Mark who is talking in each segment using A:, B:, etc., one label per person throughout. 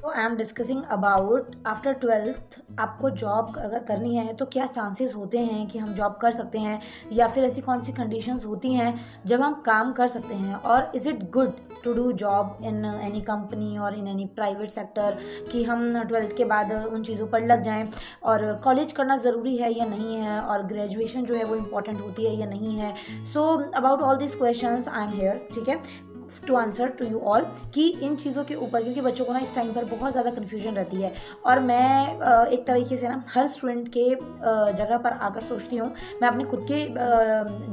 A: तो I am discussing about after twelfth आपको job अगर करनी है तो क्या चांसेस होते हैं कि हम जॉब कर सकते हैं, या फिर ऐसी कौन सी कंडीशंस होती हैं जब हम काम कर सकते हैं, और is it good to do job in any company और इन एनी प्राइवेट सेक्टर, कि हम ट्वेल्थ के बाद उन चीज़ों पर लग जाएं, और कॉलेज करना ज़रूरी है या नहीं है, और ग्रेजुएशन जो है वो इम्पॉर्टेंट होती है या नहीं है। So about all this questions I am here, ठीक है, to answer to you all, कि इन चीज़ों के ऊपर, क्योंकि बच्चों को ना इस टाइम पर बहुत ज़्यादा कन्फ्यूजन रहती है, और मैं एक तरीके से ना हर स्टूडेंट के जगह पर आकर सोचती हूँ, मैं अपने खुद के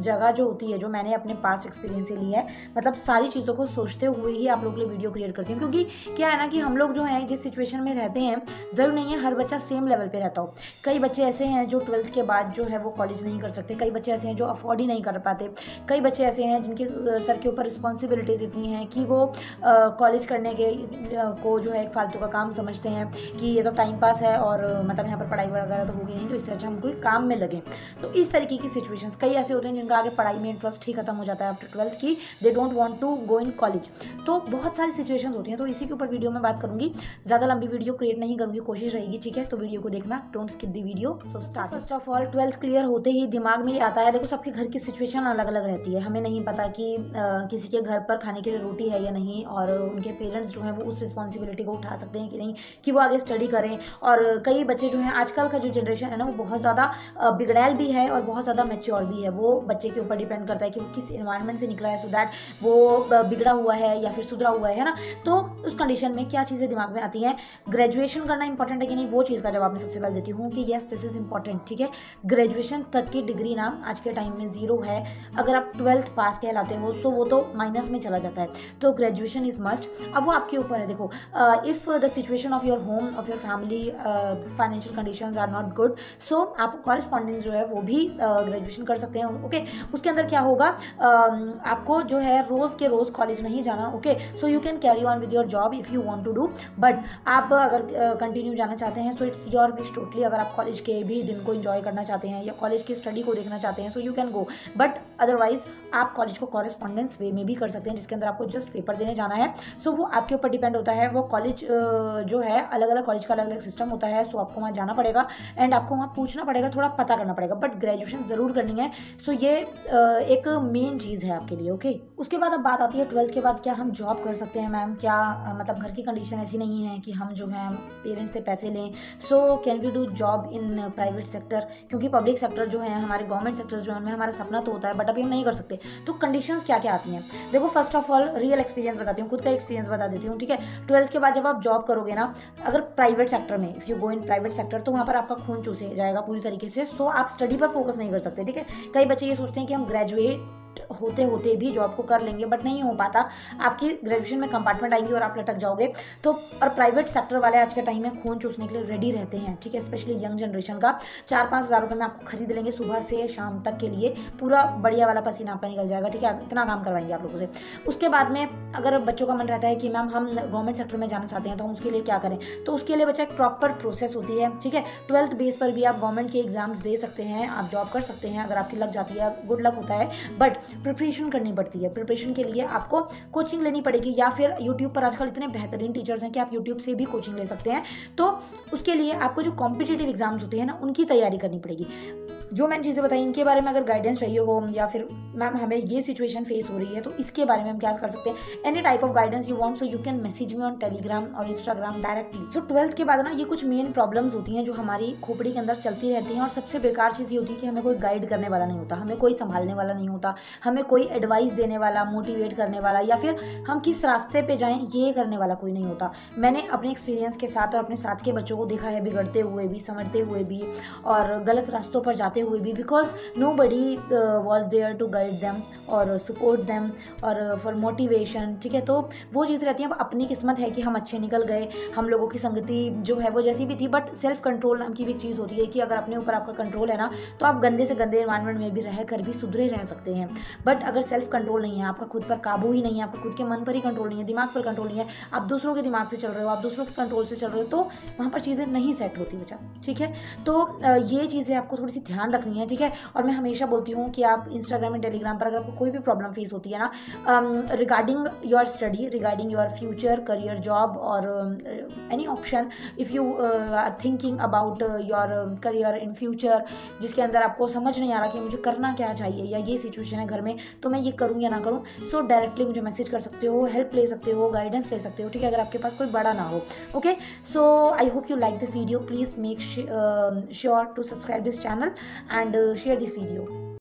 A: जगह जो होती है, जो मैंने अपने पास्ट एक्सपीरियंस से ली है, मतलब सारी चीज़ों को सोचते हुए ही आप लोगों के लिए वीडियो क्रिएट करती हूँ। क्योंकि क्या है ना कि हम लोग जो हैं जिस सिचुएशन में रहते हैं, ज़रूर नहीं है हर बच्चा सेम लेवल पर रहता हो। कई बच्चे ऐसे हैं जो ट्वेल्थ के बाद जो है वो कॉलेज नहीं कर सकते, कई बच्चे ऐसे हैं जो अफोर्ड ही नहीं कर पाते, कई बच्चे ऐसे हैं जिनके सर के ऊपर रिस्पॉन्सिबिलिटीज़ इतनी हैं कि वो कॉलेज करने के को जो है एक फालतू का काम समझते हैं, कि ये तो टाइम पास है और मतलब यहाँ पर पढ़ाई वगैरह तो होगी नहीं, तो इससे अच्छा हम कोई काम में लगे। तो इस तरीके की सिचुएशंस कई ऐसे होते हैं जिनका आगे पढ़ाई में इंटरेस्ट ही खत्म हो जाता है आफ्टर ट्वेल्थ, की they don't want to go in college. तो बहुत सारी सिचुएशंस होती हैं, तो इसी के ऊपर वीडियो में बात करूंगी, ज़्यादा लंबी वीडियो क्रिएट नहीं करूंगी, कोशिश रहेगी, ठीक है। तो वीडियो को देखना, don't skip the video. So start. First of all, twelfth clear होते ही दिमाग में ये आता है, देखो सबके घर की सिचुएशन अलग अलग रहती है, हमें नहीं पता कि किसी के घर पर खाने के लिए रोटी है या नहीं, और उनके पेरेंट्स जो हैं वो उस रिस्पॉन्सिबिलिटी को उठा सकते हैं कि नहीं, कि वो आगे स्टडी करें। और कई बच्चे जो हैं, आजकल का जो जनरेशन है ना, वो बहुत ज़्यादा बिगड़ैल भी है और बहुत ज़्यादा मैच्योर भी है। वो बच्चे के ऊपर डिपेंड करता है कि वो किस इन्वायरमेंट से निकला है, सो दैट वो बिगड़ा हुआ है या फिर सुधरा हुआ है ना। तो उस कंडीशन में क्या चीज़ें दिमाग में आती हैं, ग्रेजुएशन करना इंपॉर्टेंट है कि नहीं, वो चीज़ का जवाब मैं सबसे पहले देती हूँ कि येस दिस इज़ इंपॉर्टेंट, ठीक है। ग्रेजुएशन तक की डिग्री ना आज के टाइम में ज़ीरो है, अगर आप ट्वेल्थ पास कहलाते हो तो वो तो माइनस में चला जाता है, तो ग्रेजुएशन इज़ मस्ट। अब वो आपके ऊपर है, देखो if the situation of your home, of your family, financial conditions are not good, so आप कॉरेस्पॉन्डेंस जो है वो भी ग्रेजुएशन कर सकते हैं, ओके। उसके अंदर क्या होगा, आपको जो है रोज़ के रोज़ कॉलेज नहीं जाना, okay. So you can carry on with your job if you want to do, but आप अगर कंटिन्यू जाना चाहते हैं, so it's your wish totally. अगर आप कॉलेज के भी दिन को एंजॉय करना चाहते हैं या कॉलेज की स्टडी को देखना चाहते हैं, सो you can go, but otherwise आप कॉलेज को कॉरेस्पॉन्डेंस वे में भी कर सकते हैं, जिसके अंदर आपको जस्ट पेपर देने जाना है। सो वो आपके ऊपर डिपेंड होता है, वो कॉलेज जो है अलग अलग कॉलेज का अलग अलग सिस्टम होता है, सो आपको वहाँ जाना पड़ेगा एंड आपको वहाँ पूछना पड़ेगा, थोड़ा पता करना पड़ेगा, बट ग्रेजुएशन ज़रूर करनी है। सो ये एक मेन चीज़ है आपके लिए, ओके। उसके बाद अब बात आती है ट्वेल्थ के बाद क्या हम जॉब कर सकते हैं मैम, क्या मतलब घर की कंडीशन ऐसी नहीं है कि हम जो है पेरेंट्स से पैसे लें, so can we do job in private sector, क्योंकि पब्लिक सेक्टर जो है, हमारे गवर्नमेंट सेक्टर जो है, उनमें हमारा सपना तो होता है बट अभी हम नहीं कर सकते। तो कंडीशंस क्या क्या आती हैं, देखो first of all real experience बताती हूँ, खुद का एक्सपीरियंस बता देती हूँ, ठीक है। ट्वेल्थ के बाद जब आप जॉब करोगे ना, अगर प्राइवेट सेक्टर में, if you go in private sector, तो वहाँ पर आपका खून चूसे जाएगा पूरी तरीके से, सो आप स्टडी पर फोकस नहीं कर सकते, ठीक है। कई बच्चे ये सोचते हैं कि हम ग्रेजुएट होते होते भी जॉब को कर लेंगे, बट नहीं हो पाता, आपकी ग्रेजुएशन में कंपार्टमेंट आएंगी और आप लटक जाओगे। तो और प्राइवेट सेक्टर वाले आज के टाइम में खून चूसने के लिए रेडी रहते हैं, ठीक है, स्पेशली यंग जनरेशन का। 4-5 हज़ार रुपये में आपको खरीद लेंगे सुबह से शाम तक के लिए, पूरा बढ़िया वाला पसीना आपका निकल जाएगा, ठीक है, इतना काम करवाएंगे आप लोगों से। उसके बाद में अगर बच्चों का मन रहता है कि मैम हम गवर्नमेंट सेक्टर में जाना चाहते हैं, तो हम उसके लिए क्या करें, तो उसके लिए बच्चा एक प्रॉपर प्रोसेस होती है, ठीक है। ट्वेल्थ बेस पर भी आप गवर्नमेंट के एग्जाम्स दे सकते हैं, आप जॉब कर सकते हैं, अगर आपकी लग जाती है, गुड लक होता है, बट प्रिपरेशन करनी पड़ती है। प्रिपरेशन के लिए आपको कोचिंग लेनी पड़ेगी, या फिर यूट्यूब पर आजकल इतने बेहतरीन टीचर्स हैं कि आप यूट्यूब से भी कोचिंग ले सकते हैं। तो उसके लिए आपको जो कॉम्पिटिटिव एग्जाम्स होते हैं ना, उनकी तैयारी करनी पड़ेगी। जो मैंने चीज़ें बताई इनके बारे में अगर गाइडेंस चाहिए हो, या फिर मैम हमें ये सिचुएशन फेस हो रही है, तो इसके बारे में हम क्या कर सकते हैं, any type of guidance you want, so you can message me on Telegram और इंस्टाग्राम डायरेक्टली। सो ट्वेल्थ के बाद ना ये कुछ मेन प्रॉब्लम्स होती हैं जो हमारी खोपड़ी के अंदर चलती रहती हैं, और सबसे बेकार चीज़ ये होती है कि हमें कोई गाइड करने वाला नहीं होता, हमें कोई संभालने वाला नहीं होता, हमें कोई एडवाइस देने वाला, मोटिवेट करने वाला, या फिर हम किस रास्ते पे जाएं ये करने वाला कोई नहीं होता। मैंने अपने एक्सपीरियंस के साथ और अपने साथ के बच्चों को देखा है, बिगड़ते हुए भी, समझते हुए भी, और गलत रास्तों पर जाते हुए भी, because nobody was there to guide them और support them और for motivation, ठीक है। तो वो चीज़ रहती है, अब अपनी किस्मत है कि हम अच्छे निकल गए, हम लोगों की संगति जो है वो जैसी भी थी, बट सेल्फ कंट्रोल नाम की भी एक चीज़ होती है कि अगर अपने ऊपर आपका कंट्रोल है ना, तो आप गंदे से गंदे एनवायरनमेंट में भी रह कर भी सुधरे रह सकते हैं। बट अगर सेल्फ कंट्रोल नहीं है, आपका खुद पर काबू ही नहीं है, आपका खुद के मन पर ही कंट्रोल नहीं है, दिमाग पर कंट्रोल नहीं है, आप दूसरों के दिमाग से चल रहे हो, आप दूसरों के कंट्रोल से चल रहे हो, तो वहाँ पर चीज़ें नहीं सेट होती बच्चा, ठीक है। तो ये चीज़ें आपको थोड़ी सी ध्यान ध्यान रखनी है, ठीक है। और मैं हमेशा बोलती हूँ कि आप इंस्टाग्राम एंड टेलीग्राम पर अगर आपको कोई भी प्रॉब्लम फेस होती है ना, regarding your study, regarding your future career, job और any option, if you are thinking about your career in future, जिसके अंदर आपको समझ नहीं आ रहा कि मुझे करना क्या चाहिए या ये सिचुएशन है घर में तो मैं ये करूँ या ना करूँ, सो डायरेक्टली मुझे मैसेज कर सकते हो, हेल्प ले सकते हो, गाइडेंस ले सकते हो, ठीक है, अगर आपके पास कोई बड़ा ना हो। Okay, so I hope you like this video, please make sure to subscribe this channel and share this video.